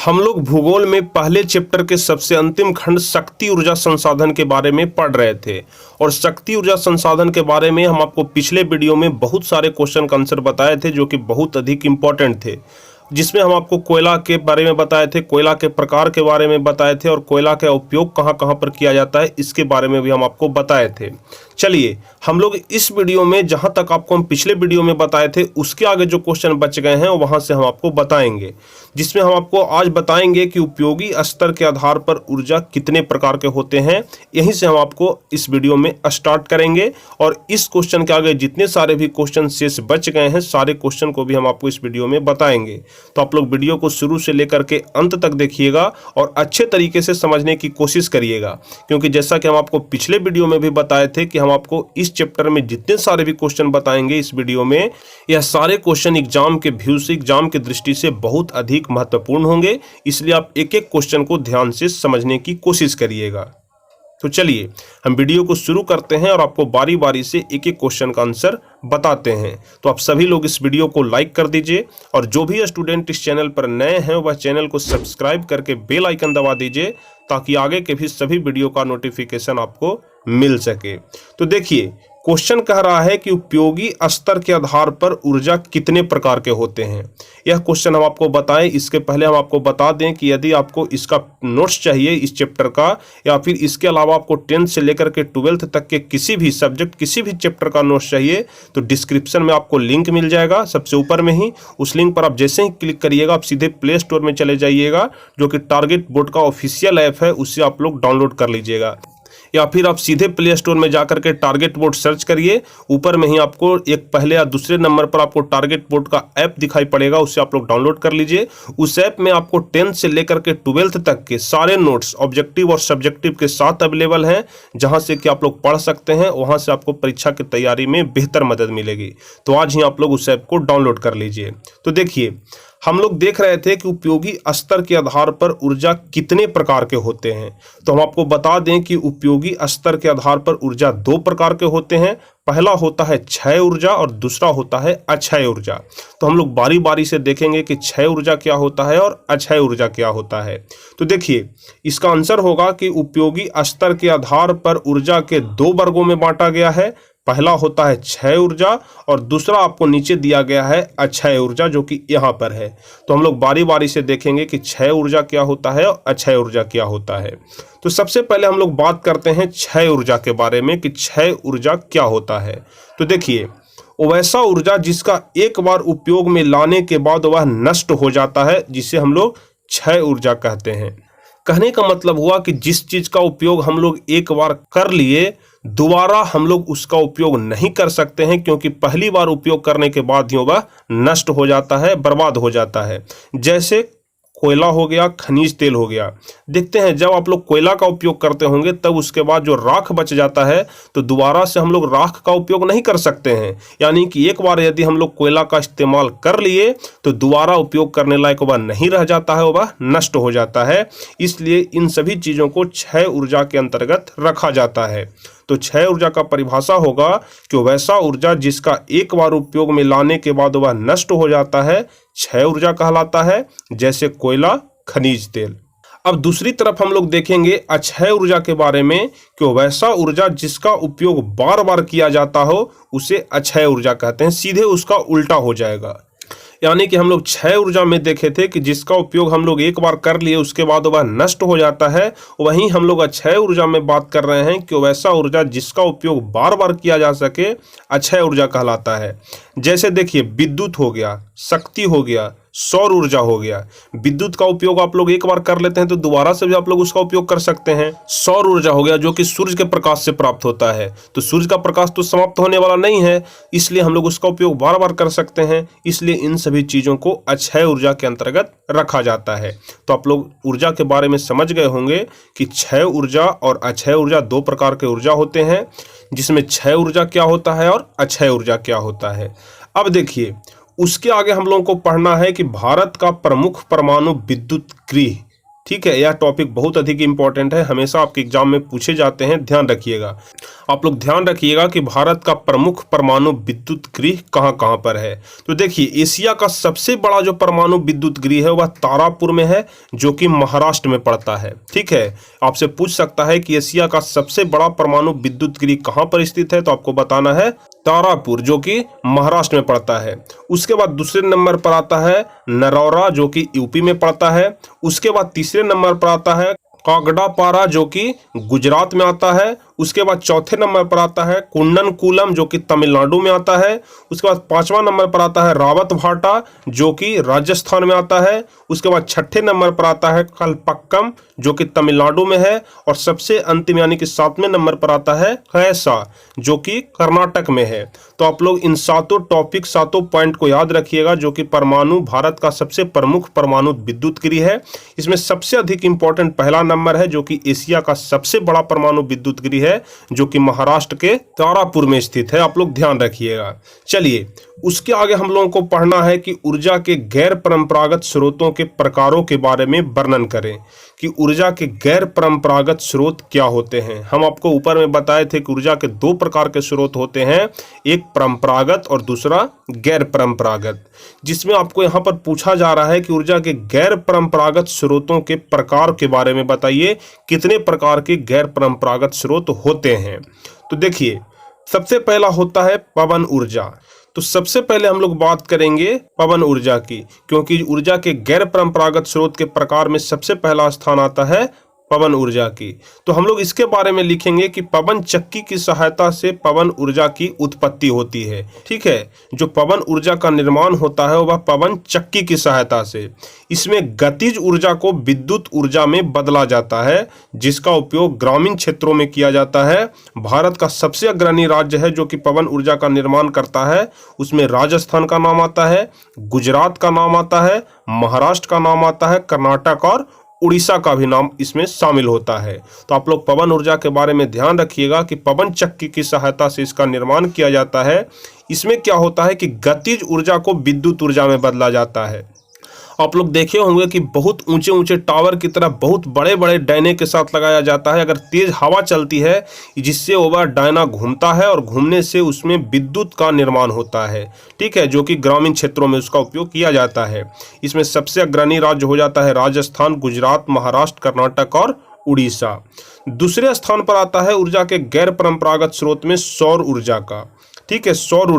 हम लोग भूगोल में पहले चैप्टर के सबसे अंतिम खंड शक्ति ऊर्जा संसाधन के बारे में पढ़ रहे थे। और शक्ति ऊर्जा संसाधन के बारे में हम आपको पिछले वीडियो में बहुत सारे क्वेश्चन का आंसर बताए थे जो कि बहुत अधिक इम्पोर्टेंट थे, जिसमें हम आपको कोयला के बारे में बताए थे, कोयला के प्रकार के बारे में बताए थे और कोयला का उपयोग कहाँ कहाँ पर किया जाता है इसके बारे में भी हम आपको बताए थे। चलिए हम लोग इस वीडियो में जहाँ तक आपको हम पिछले वीडियो में बताए थे उसके आगे जो क्वेश्चन बच गए हैं वहाँ से हम आपको बताएंगे, जिसमें हम आपको आज बताएंगे कि उपयोगी स्तर के आधार पर ऊर्जा कितने प्रकार के होते हैं। यहीं से हम आपको इस वीडियो में स्टार्ट करेंगे और इस क्वेश्चन के आगे जितने सारे भी क्वेश्चन शेष बच गए हैं सारे क्वेश्चन को भी हम आपको इस वीडियो में बताएंगे। तो आप लोग वीडियो को शुरू से लेकर के अंत तक देखिएगा और अच्छे तरीके से समझने की कोशिश करिएगा, क्योंकि जैसा कि हम आपको पिछले वीडियो में भी बताए थे कि हम आपको इस चैप्टर में जितने सारे भी क्वेश्चन बताएंगे इस वीडियो में, यह सारे क्वेश्चन एग्जाम के व्यू से, एग्जाम की दृष्टि से बहुत अधिक महत्वपूर्ण होंगे। इसलिए आप एक एक क्वेश्चन को ध्यान से समझने की कोशिश करिएगा। तो चलिए हम वीडियो को शुरू करते हैं और आपको बारी बारी से एक एक क्वेश्चन का आंसर बताते हैं। तो आप सभी लोग इस वीडियो को लाइक कर दीजिए और जो भी स्टूडेंट इस चैनल पर नए हैं वह चैनल को सब्सक्राइब करके बेल आइकन दबा दीजिए ताकि आगे के भी सभी वीडियो का नोटिफिकेशन आपको मिल सके। तो देखिए क्वेश्चन कह रहा है कि उपयोगी स्तर के आधार पर ऊर्जा कितने प्रकार के होते हैं। यह क्वेश्चन हम आपको बताएं, इसके पहले हम आपको बता दें कि यदि आपको इसका नोट्स चाहिए इस चैप्टर का, या फिर इसके अलावा आपको 10th से लेकर के 12th तक के किसी भी सब्जेक्ट, किसी भी चैप्टर का नोट्स चाहिए तो डिस्क्रिप्शन में आपको लिंक मिल जाएगा सबसे ऊपर में ही। उस लिंक पर आप जैसे ही क्लिक करिएगा आप सीधे प्ले स्टोर में चले जाइएगा, जो कि टारगेट बोर्ड का ऑफिशियल ऐप है, उससे आप लोग डाउनलोड कर लीजिएगा। या फिर आप सीधे प्ले स्टोर में जाकर के टारगेट बोर्ड सर्च करिए, ऊपर में ही आपको एक पहले या दूसरे नंबर पर आपको टारगेट बोर्ड का ऐप दिखाई पड़ेगा, उससे आप लोग डाउनलोड कर लीजिए। उस ऐप में आपको 10th से लेकर के 12th तक के सारे नोट्स ऑब्जेक्टिव और सब्जेक्टिव के साथ अवेलेबल हैं, जहां से कि आप लोग पढ़ सकते हैं। वहां से आपको परीक्षा की तैयारी में बेहतर मदद मिलेगी। तो आज ही आप लोग उस ऐप को डाउनलोड कर लीजिए। तो देखिए हम लोग देख रहे थे कि उपयोगी स्तर के आधार पर ऊर्जा कितने प्रकार के होते हैं। तो हम आपको बता दें कि उपयोगी स्तर के आधार पर ऊर्जा दो प्रकार के होते हैं। पहला होता है क्षय ऊर्जा और दूसरा होता है अक्षय ऊर्जा। तो हम लोग बारी बारी से देखेंगे कि क्षय ऊर्जा क्या होता है और अक्षय ऊर्जा क्या होता है। तो देखिए इसका आंसर होगा कि उपयोगी स्तर के आधार पर ऊर्जा के दो वर्गों में बांटा गया है। पहला होता है क्षय ऊर्जा और दूसरा आपको नीचे दिया गया है अक्षय ऊर्जा, जो कि यहाँ पर है। तो हम लोग बारी बारी से देखेंगे कि क्षय ऊर्जा क्या होता है और अक्षय ऊर्जा क्या होता है। तो सबसे पहले हम लोग बात करते हैं क्षय ऊर्जा के बारे में कि क्षय ऊर्जा क्या होता है। तो देखिए वैसा ऊर्जा जिसका एक बार उपयोग में लाने के बाद वह नष्ट हो जाता है, जिसे हम लोग क्षय ऊर्जा कहते हैं। कहने का मतलब हुआ कि जिस चीज का उपयोग हम लोग एक बार कर लिए दोबारा हम लोग उसका उपयोग नहीं कर सकते हैं, क्योंकि पहली बार उपयोग करने के बाद ही वह नष्ट हो जाता है, बर्बाद हो जाता है। जैसे कोयला हो गया, खनिज तेल हो गया। देखते हैं जब आप लोग कोयला का उपयोग करते होंगे तब उसके बाद जो राख बच जाता है तो दोबारा से हम लोग राख का उपयोग नहीं कर सकते हैं। यानी कि एक बार यदि हम लोग कोयला का इस्तेमाल कर लिए तो दोबारा उपयोग करने लायक वह नहीं रह जाता है, वह नष्ट हो जाता है। इसलिए इन सभी चीज़ों को क्षय ऊर्जा के अंतर्गत रखा जाता है। तो क्षय ऊर्जा का परिभाषा होगा कि वैसा ऊर्जा जिसका एक बार उपयोग में लाने के बाद वह नष्ट हो जाता है क्षय ऊर्जा कहलाता है, जैसे कोयला, खनिज तेल। अब दूसरी तरफ हम लोग देखेंगे अक्षय ऊर्जा के बारे में कि वैसा ऊर्जा जिसका उपयोग बार बार किया जाता हो उसे अक्षय ऊर्जा कहते हैं। सीधे उसका उल्टा हो जाएगा। यानी कि हम लोग क्षय ऊर्जा में देखे थे कि जिसका उपयोग हम लोग एक बार कर लिए उसके बाद वह नष्ट हो जाता है, वहीं हम लोग अक्षय ऊर्जा में बात कर रहे हैं कि वैसा ऊर्जा जिसका उपयोग बार बार किया जा सके अक्षय ऊर्जा कहलाता है। जैसे देखिए विद्युत हो गया, शक्ति हो गया, सौर ऊर्जा हो गया। विद्युत का उपयोग आप लोग एक बार कर लेते हैं तो दोबारा से भी आप लोग उसका उपयोग कर सकते हैं। सौर ऊर्जा हो गया जो कि सूर्य के प्रकाश से प्राप्त होता है, तो सूर्य का प्रकाश तो समाप्त होने वाला नहीं है, इसलिए हम लोग उसका उपयोग बार बार कर सकते हैं। इसलिए इन सभी चीज़ों को अक्षय ऊर्जा के अंतर्गत रखा जाता है। तो आप लोग ऊर्जा के बारे में समझ गए होंगे कि क्षय ऊर्जा और अक्षय ऊर्जा दो प्रकार के ऊर्जा होते हैं, जिसमें क्षय ऊर्जा क्या होता है और अक्षय ऊर्जा क्या होता है। अब देखिए उसके आगे हम लोगों को पढ़ना है कि भारत का प्रमुख परमाणु विद्युत गृह ठीक है, यह टॉपिक बहुत अधिक इंपॉर्टेंट है, हमेशा आपके एग्जाम में पूछे जाते हैं, ध्यान रखिएगा। आप लोग ध्यान रखिएगा कि भारत का प्रमुख परमाणु विद्युत गृह कहाँ कहाँ पर है। तो देखिए, एशिया का सबसे बड़ा जो परमाणु विद्युत गृह है वह तारापुर में है, जो कि महाराष्ट्र में पड़ता है। ठीक है, आपसे पूछ सकता है कि एशिया का सबसे बड़ा परमाणु विद्युत गृह कहाँ पर स्थित है, तो आपको बताना है तारापुर, जो कि महाराष्ट्र में पड़ता है। उसके बाद दूसरे नंबर पर आता है नरौरा, जो कि यूपी में पड़ता है। उसके बाद तीसरे नंबर पर आता है कागड़ापारा, जो कि गुजरात में आता है। उसके बाद चौथे नंबर पर आता है कुंडनकुलम, जो कि तमिलनाडु में आता है। उसके बाद पांचवा नंबर पर आता है रावतभाटा, जो कि राजस्थान में आता है। उसके बाद छठे नंबर पर आता है कलपक्कम, जो कि तमिलनाडु में है। और सबसे अंतिम यानी कि सातवें नंबर पर आता है कैसा, जो कि कर्नाटक में है। तो आप लोग इन सातों टॉपिक, सातों पॉइंट को याद रखिएगा, जो कि परमाणु भारत का सबसे प्रमुख परमाणु विद्युत गृह है। इसमें सबसे अधिक इंपॉर्टेंट पहला नंबर है, जो कि एशिया का सबसे बड़ा परमाणु विद्युत गृह है, जो कि महाराष्ट्र के तारापुर में स्थित है। आप लोग ध्यान रखिएगा। चलिए, उसके आगे हम लोगों को पढ़ना है कि ऊर्जा के गैर परंपरागत स्रोतों के प्रकारों के बारे में वर्णन करें, कि ऊर्जा के गैर परंपरागत स्रोत क्या होते हैं। हम आपको ऊपर में बताए थे कि ऊर्जा के दो प्रकार के स्रोत होते हैं, एक परंपरागत और दूसरा गैर परंपरागत, जिसमें आपको यहाँ पर पूछा जा रहा है कि ऊर्जा के गैर परंपरागत स्रोतों के प्रकार के बारे में बताइए, कितने प्रकार के गैर परंपरागत स्रोत होते हैं। तो देखिए, सबसे पहला होता है पवन ऊर्जा। तो सबसे पहले हम लोग बात करेंगे पवन ऊर्जा की, क्योंकि ऊर्जा के गैर परंपरागत स्रोत के प्रकार में सबसे पहला स्थान आता है पवन ऊर्जा की। तो हम लोग इसके बारे में लिखेंगे कि पवन चक्की की सहायता से पवन ऊर्जा की उत्पत्ति होती है। ठीक है, जो पवन ऊर्जा का निर्माण होता है वह पवन चक्की की सहायता से। इसमें गतिज ऊर्जा को विद्युत ऊर्जा में बदला जाता है, जिसका उपयोग ग्रामीण क्षेत्रों में किया जाता है। भारत का सबसे अग्रणी राज्य है जो कि पवन ऊर्जा का निर्माण करता है, उसमें राजस्थान का नाम आता है, गुजरात का नाम आता है, महाराष्ट्र का नाम आता है, कर्नाटक और उड़ीसा का भी नाम इसमें शामिल होता है। तो आप लोग पवन ऊर्जा के बारे में ध्यान रखिएगा कि पवन चक्की की सहायता से इसका निर्माण किया जाता है। इसमें क्या होता है कि गतिज ऊर्जा को विद्युत ऊर्जा में बदला जाता है। आप लोग देखे होंगे कि बहुत ऊंचे ऊंचे टावर की तरह बहुत बड़े बड़े डायने के साथ लगाया जाता है। अगर तेज हवा चलती है जिससे वह डायना घूमता है और घूमने से उसमें विद्युत का निर्माण होता है। ठीक है, जो कि ग्रामीण क्षेत्रों में उसका उपयोग किया जाता है। इसमें सबसे अग्रणी राज्य हो जाता है राजस्थान, गुजरात, महाराष्ट्र, कर्नाटक और उड़ीसा। दूसरे स्थान पर आता है ऊर्जा के गैर परंपरागत स्रोत में सौर ऊर्जा का। ठीक है, सौर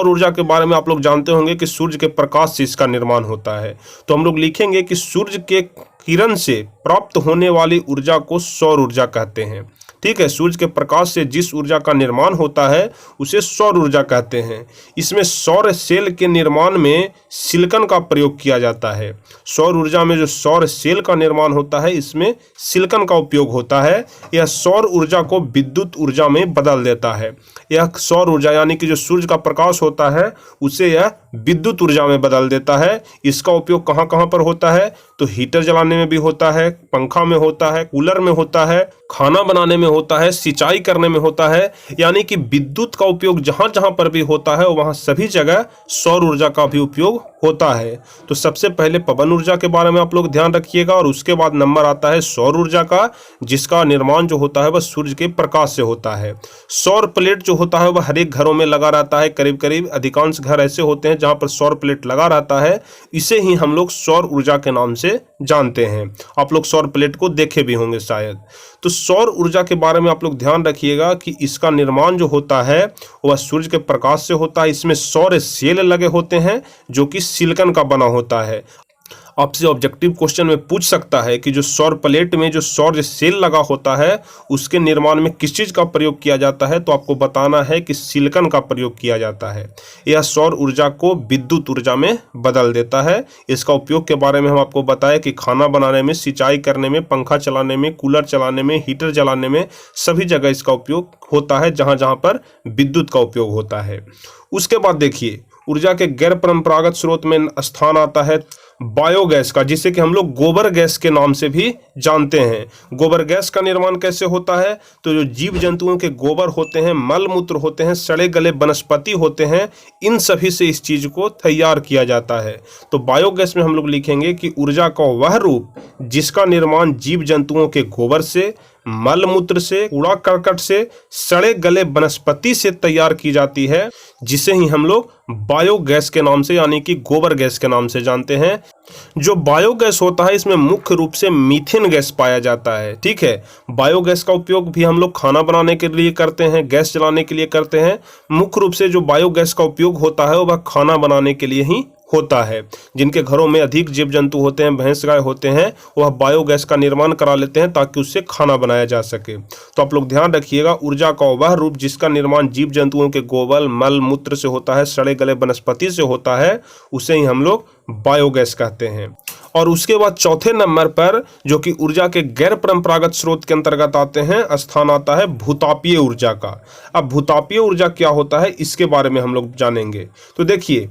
ऊर्जा के बारे में आप लोग जानते होंगे कि सूर्य के प्रकाश से इसका निर्माण होता है। तो हम लोग लिखेंगे कि सूर्य के किरण से प्राप्त होने वाली ऊर्जा को सौर ऊर्जा कहते हैं। ठीक है, सूर्य के प्रकाश से जिस ऊर्जा का निर्माण होता है उसे सौर ऊर्जा कहते हैं। इसमें सौर सेल के निर्माण में सिलिकॉन का प्रयोग किया जाता है। सौर ऊर्जा में जो सौर सेल का निर्माण होता है इसमें सिलिकॉन का उपयोग होता है। यह सौर ऊर्जा को विद्युत ऊर्जा में बदल देता है। यह सौर ऊर्जा यानी कि जो सूर्य का प्रकाश होता है उसे यह विद्युत ऊर्जा में बदल देता है। इसका उपयोग कहाँ कहाँ पर होता है, तो हीटर जलाने में भी होता है, पंखा में होता है, कूलर में होता है, खाना बनाने में होता है, सिंचाई करने में होता है। यानी कि विद्युत का उपयोग जहां जहां पर भी होता है वहां सभी जगह सौर ऊर्जा का भी उपयोग होता है। तो सबसे पहले पवन ऊर्जा के बारे में आप लोग ध्यान रखिएगा और उसके बाद नंबर आता है सौर ऊर्जा का, जिसका निर्माण जो होता है वह सूर्य के प्रकाश से होता है। सौर प्लेट जो होता है वह हर एक घरों में लगा रहता है। करीब करीब अधिकांश घर ऐसे होते हैं जहां पर सौर प्लेट लगा रहता है। इसे ही हम लोग सौर ऊर्जा के नाम से जानते हैं। आप लोग सौर प्लेट को देखे भी होंगे शायद। तो सौर ऊर्जा के बारे में आप लोग ध्यान रखिएगा कि इसका निर्माण जो होता है वह सूर्य के प्रकाश से होता है। इसमें सौर सेल लगे होते हैं जो कि सिलिकॉन का बना होता है। आपसे ऑब्जेक्टिव क्वेश्चन में पूछ सकता है कि जो सौर प्लेट में जो सौर सेल लगा होता है उसके निर्माण में किस चीज़ का प्रयोग किया जाता है, तो आपको बताना है कि सिलिकॉन का प्रयोग किया जाता है। यह सौर ऊर्जा को विद्युत ऊर्जा में बदल देता है। इसका उपयोग के बारे में हम आपको बताएं कि खाना बनाने में, सिंचाई करने में, पंखा चलाने में, कूलर चलाने में, हीटर जलाने में सभी जगह इसका उपयोग होता है जहाँ जहाँ पर विद्युत का उपयोग होता है। उसके बाद देखिए ऊर्जा के गैर परंपरागत स्रोत में स्थान आता है बायोगैस का, जिसे कि हम लोग गोबर गैस के नाम से भी जानते हैं। गोबर गैस का निर्माण कैसे होता है? तो जो जीव जंतुओं के गोबर होते हैं, मल मूत्र होते हैं, सड़े गले वनस्पति होते हैं, इन सभी से इस चीज को तैयार किया जाता है। तो बायोगैस में हम लोग लिखेंगे कि ऊर्जा का वह रूप जिसका निर्माण जीव जंतुओं के गोबर से, मल मूत्र से, कूड़ा करकट से, सड़े गले वनस्पति से तैयार की जाती है, जिसे ही हम लोग बायोगैस के नाम से यानी कि गोबर गैस के नाम से जानते हैं। जो बायोगैस होता है इसमें मुख्य रूप से मीथेन गैस पाया जाता है। ठीक है, बायोगैस का उपयोग भी हम लोग खाना बनाने के लिए करते हैं, गैस जलाने के लिए करते हैं। मुख्य रूप से जो बायोगैस का उपयोग होता है वह खाना बनाने के लिए ही होता है। जिनके घरों में अधिक जीव जंतु होते हैं, भैंस गाय होते हैं, वह बायोगैस का निर्माण करा लेते हैं ताकि उससे खाना बनाया जा सके। तो आप लोग ध्यान रखिएगा, ऊर्जा का वह रूप जिसका निर्माण जीव जंतुओं के गोबर, मल मूत्र से होता है, सड़े गले वनस्पति से होता है, उसे ही हम लोग बायोगैस कहते हैं। और उसके बाद चौथे नंबर पर जो कि ऊर्जा के गैर परंपरागत स्रोत के अंतर्गत आते हैं, स्थान आता है भूतापीय ऊर्जा का। अब भूतापीय ऊर्जा क्या होता है इसके बारे में हम लोग जानेंगे। तो देखिए,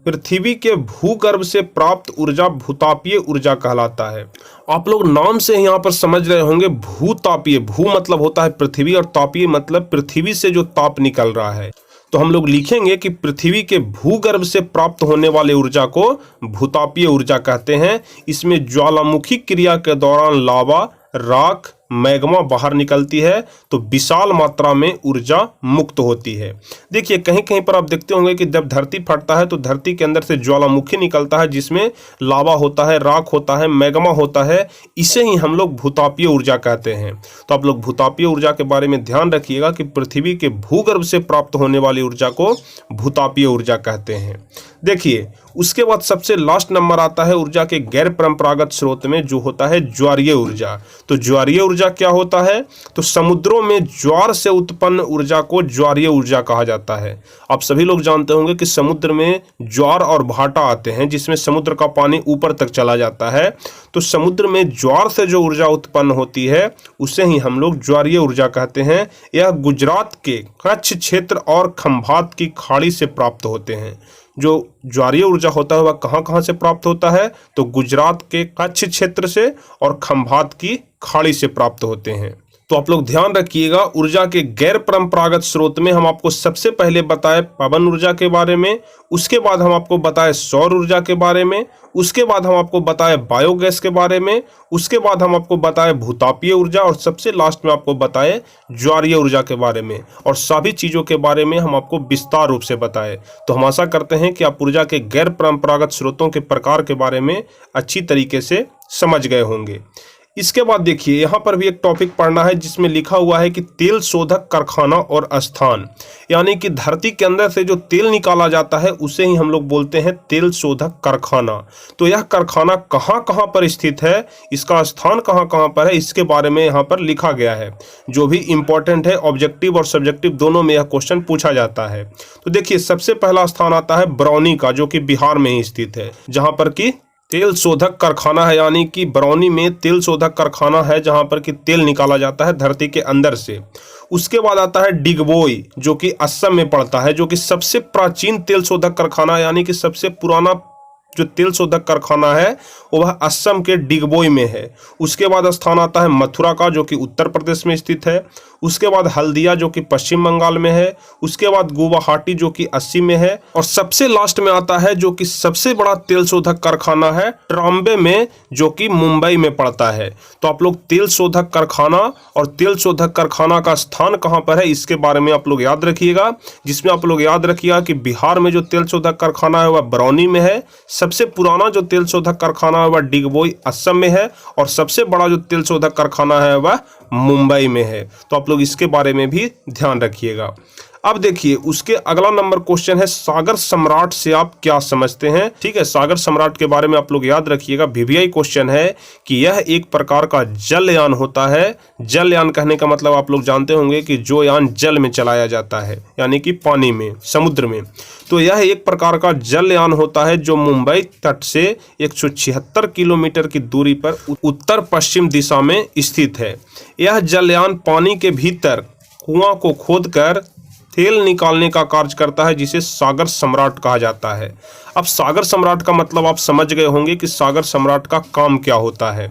पृथ्वी के भूगर्भ से प्राप्त ऊर्जा भूतापीय ऊर्जा कहलाता है। आप लोग नाम से यहाँ पर समझ रहे होंगे, भूतापीय, भू मतलब होता है पृथ्वी और तापीय मतलब पृथ्वी से जो ताप निकल रहा है। तो हम लोग लिखेंगे कि पृथ्वी के भूगर्भ से प्राप्त होने वाले ऊर्जा को भूतापीय ऊर्जा कहते हैं। इसमें ज्वालामुखी क्रिया के दौरान लावा, राख, मैग्मा बाहर निकलती है तो विशाल मात्रा में ऊर्जा मुक्त होती है। देखिए, कहीं कहीं पर आप देखते होंगे कि जब धरती फटता है तो धरती के अंदर से ज्वालामुखी निकलता है, जिसमें लावा होता है, राख होता है, मैग्मा होता है। इसे ही हम लोग भूतापीय ऊर्जा कहते हैं। तो आप लोग भूतापीय ऊर्जा के बारे में ध्यान रखिएगा कि पृथ्वी के भूगर्भ से प्राप्त होने वाली ऊर्जा को भूतापीय ऊर्जा कहते हैं। देखिए, उसके बाद सबसे लास्ट नंबर आता है ऊर्जा के गैर परंपरागत स्रोत में, जो होता है ज्वारीय ऊर्जा। तो ज्वारीय ऊर्जा क्या होता है? तो समुद्रों में ज्वार से उत्पन्न ऊर्जा को ज्वारीय ऊर्जा कहा जाता है। आप सभी लोग जानते होंगे कि समुद्र में ज्वार और भाटा आते हैं, जिसमें समुद्र का पानी ऊपर तक चला जाता है। तो समुद्र में ज्वार से जो ऊर्जा उत्पन्न होती है उसे ही हम लोग ज्वारीय ऊर्जा कहते हैं। यह गुजरात के कच्छ क्षेत्र और खंभात की खाड़ी से प्राप्त होते हैं। जो ज्वारीय ऊर्जा होता है वह कहाँ कहाँ से प्राप्त होता है? तो गुजरात के कच्छ क्षेत्र से और खंभात की खाड़ी से प्राप्त होते हैं। तो आप लोग ध्यान रखिएगा, ऊर्जा के गैर परंपरागत स्रोत में हम आपको सबसे पहले बताए पवन ऊर्जा के बारे में, उसके बाद हम आपको बताए सौर ऊर्जा के बारे में, उसके बाद हम आपको बताए बायोगैस के बारे में, उसके बाद हम आपको बताए भूतापीय ऊर्जा और सबसे लास्ट में आपको बताए ज्वारीय ऊर्जा के बारे में। और सभी चीज़ों के बारे में हम आपको विस्तार रूप से बताए। तो हम आशा करते हैं कि आप ऊर्जा के गैर परंपरागत स्रोतों के प्रकार के बारे में अच्छी तरीके से समझ गए होंगे। इसके बाद देखिए, यहाँ पर भी एक टॉपिक पढ़ना है जिसमें लिखा हुआ है कि तेल शोधक कारखाना और स्थान, यानी कि धरती के अंदर से जो तेल निकाला जाता है उसे ही हम लोग बोलते हैं तेल शोधक कारखाना। तो यह कारखाना कहाँ कहाँ पर स्थित है, इसका स्थान कहाँ कहाँ पर है, इसके बारे में यहाँ पर लिखा गया है, जो भी इम्पोर्टेंट है। ऑब्जेक्टिव और सब्जेक्टिव दोनों में यह क्वेश्चन पूछा जाता है। तो देखिए, सबसे पहला स्थान आता है बरौनी का, जो कि बिहार में ही स्थित है, जहाँ पर कि तेल शोधक कारखाना है, यानी कि बरौनी में तेल शोधक कारखाना है जहां पर कि तेल निकाला जाता है धरती के अंदर से। उसके बाद आता है डिगबोई, जो कि असम में पड़ता है, जो कि सबसे प्राचीन तेल शोधक कारखाना, यानी कि सबसे पुराना जो तेल शोधक कारखाना है वह असम के डिगबोई में है। उसके बाद स्थान आता है मथुरा का, जो कि उत्तर प्रदेश में स्थित है। उसके बाद हल्दिया, जो कि पश्चिम बंगाल में है। उसके बाद गुवाहाटी, जो कि असम में है। और सबसे लास्ट में आता है जो कि सबसे बड़ा तेल शोधक कारखाना है, ट्राम्बे में, जो कि मुंबई में पड़ता है। तो आप लोग तेल शोधक कारखाना और तेल शोधक कारखाना का स्थान कहाँ पर है इसके बारे में आप लोग याद रखिएगा, जिसमें आप लोग याद रखिएगा कि बिहार में जो तेल शोधक कारखाना है वह बरौनी में है, सबसे पुराना जो तेल शोधक कारखाना है वह डिगबोई असम में है, और सबसे बड़ा जो तेल शोधक कारखाना है वह मुंबई में है। तो आप लोग इसके बारे में भी ध्यान रखिएगा। अब देखिए, उसके अगला नंबर क्वेश्चन है सागर सम्राट से आप क्या समझते हैं। ठीक है, सागर सम्राट के बारे में आप लोग याद रखिएगा। VVI क्वेश्चन है कि यह एक प्रकार का जलयान होता है। जलयान कहने का मतलब आप लोग जानते होंगे कि जो यान जल में चलाया जाता है, यानी कि पानी में, समुद्र में। तो यह एक प्रकार का जलयान होता है जो मुंबई तट से 176 किलोमीटर की दूरी पर उत्तर पश्चिम दिशा में स्थित है। यह जलयान पानी के भीतर कुआं को खोदकर तेल निकालने का कार्य करता है, जिसे सागर सम्राट कहा जाता है। अब सागर सम्राट का मतलब आप समझ गए होंगे कि सागर सम्राट का काम क्या होता है।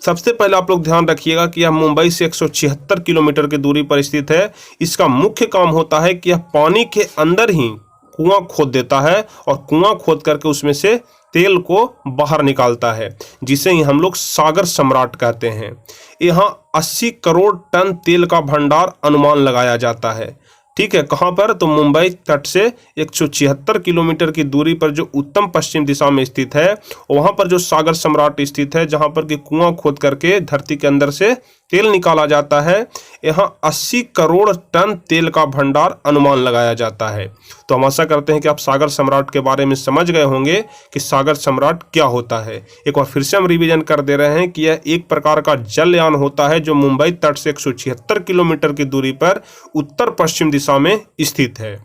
सबसे पहले आप लोग ध्यान रखिएगा कि यह मुंबई से 176 किलोमीटर की दूरी पर स्थित है। इसका मुख्य काम होता है कि यह पानी के अंदर ही कुआं खोद देता है और कुआं खोद करके उसमें से तेल को बाहर निकालता है, जिसे ही हम लोग सागर सम्राट कहते हैं। यहाँ 80 करोड़ टन तेल का भंडार अनुमान लगाया जाता है। ठीक है, कहाँ पर? तो मुंबई तट से 176 किलोमीटर की दूरी पर जो उत्तर पश्चिम दिशा में स्थित है, वहाँ पर जो सागर सम्राट स्थित है, जहाँ पर कि कुआं खोद करके धरती के अंदर से तेल निकाला जाता है। यहाँ 80 करोड़ टन तेल का भंडार अनुमान लगाया जाता है। तो हम आशा करते हैं कि आप सागर सम्राट के बारे में समझ गए होंगे कि सागर सम्राट क्या होता है। एक बार फिर से हम रिवीजन कर दे रहे हैं कि यह एक प्रकार का जलयान होता है जो मुंबई तट से 176 किलोमीटर की दूरी पर उत्तर पश्चिम दिशा में स्थित है।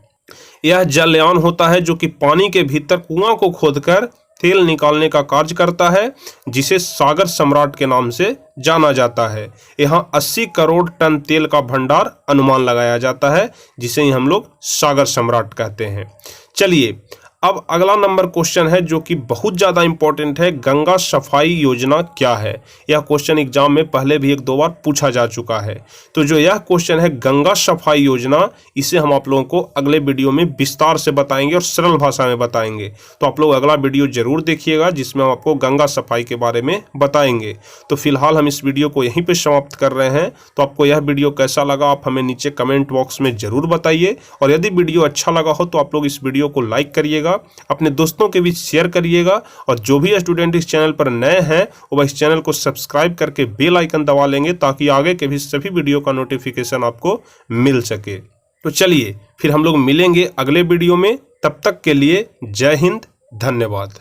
यह जलयान होता है जो कि पानी के भीतर कुआं को खोदकर तेल निकालने का कार्य करता है, जिसे सागर सम्राट के नाम से जाना जाता है। यहाँ 80 करोड़ टन तेल का भंडार अनुमान लगाया जाता है, जिसे ही हम लोग सागर सम्राट कहते हैं। चलिए, अब अगला नंबर क्वेश्चन है जो कि बहुत ज़्यादा इंपॉर्टेंट है। गंगा सफाई योजना क्या है? यह क्वेश्चन एग्जाम में पहले भी 1-2 बार पूछा जा चुका है। तो जो यह क्वेश्चन है गंगा सफाई योजना, इसे हम आप लोगों को अगले वीडियो में विस्तार से बताएंगे और सरल भाषा में बताएंगे। तो आप लोग अगला वीडियो जरूर देखिएगा, जिसमें हम आपको गंगा सफाई के बारे में बताएंगे। तो फिलहाल हम इस वीडियो को यहीं पर समाप्त कर रहे हैं। तो आपको यह वीडियो कैसा लगा आप हमें नीचे कमेंट बॉक्स में ज़रूर बताइए, और यदि वीडियो अच्छा लगा हो तो आप लोग इस वीडियो को लाइक करिएगा, अपने दोस्तों के बीच शेयर करिएगा, और जो भी स्टूडेंट इस चैनल पर नए हैं वो इस चैनल को सब्सक्राइब करके बेल आइकन दबा लेंगे, ताकि आगे के भी सभी वीडियो का नोटिफिकेशन आपको मिल सके। तो चलिए फिर हम लोग मिलेंगे अगले वीडियो में। तब तक के लिए जय हिंद, धन्यवाद।